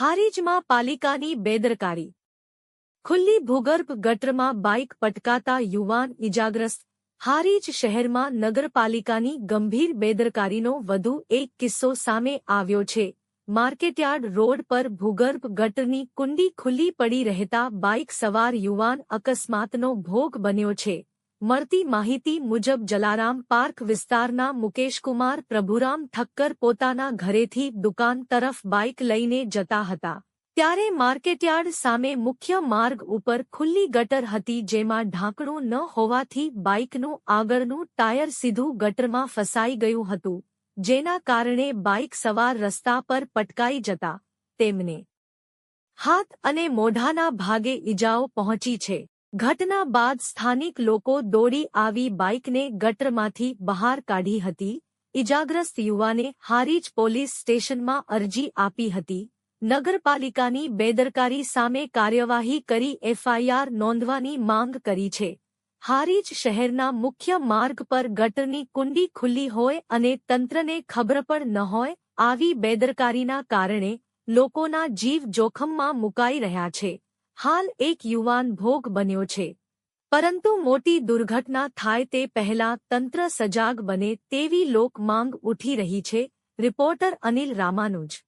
હારીજમાં પાલિકાની બેદરકારી। ખુલ્લી ભૂગર્ભ ગટરમાં બાઇક પટકાતા યુવાન ઇજાગ્રસ્ત। હારીજ શહેરમાં નગરપાલિકાની ગંભીર બેદરકારીનો વધુ એક કિસ્સો સામે આવ્યો છે। માર્કેટયાર્ડ રોડ પર ભૂગર્ભ ગટરની કુંડી ખુલ્લી પડી રહેતા બાઇક સવાર યુવાન અકસ્માતનો ભોગ બન્યો છે। મળતી માહિતી મુજબ જલારામ પાર્ક વિસ્તારના મુકેશકુમાર પ્રભુરામ ઠક્કર પોતાના ઘરેથી દુકાન તરફ બાઇક લઈને જતા હતા, ત્યારે માર્કેટયાર્ડ સામે મુખ્ય માર્ગ ઉપર ખુલ્લી ગટર હતી, જેમાં ઢાંકણું ન હોવાથી બાઇકનું આગળનું ટાયર સીધું ગટરમાં ફસાઈ ગયું હતું, જેના કારણે બાઇક સવાર રસ્તા પર પટકાઈ જતા તેમને હાથ અને મોઢાના ભાગે ઈજાઓ પહોંચી છે। ઘટના બાદ સ્થાનિક લોકો દોડી આવી બાઇકને ગટરમાંથી બહાર કાઢી હતી। ઇજાગ્રસ્ત યુવાને હારીજ પોલીસ સ્ટેશનમાં અરજી આપી હતી। નગરપાલિકાની બેદરકારી સામે કાર્યવાહી કરી એફઆઈઆર નોંધવાની માંગ કરી છે। હારીજ શહેરના મુખ્ય માર્ગ પર ગટરની કુંડી ખુલ્લી હોય અને તંત્રને ખબર પણ ન હોય, આવી બેદરકારીના કારણે લોકોના જીવ જોખમમાં મુકાઈ રહ્યા છે। હાલ એક યુવાન ભોગ બન્યો છે, પરંતુ મોટી દુર્ઘટના થાય તે પહેલા તંત્ર સજાગ બને તેવી લોક માંગ ઉઠી રહી છે। રિપોર્ટર અનિલ રામાનુજ।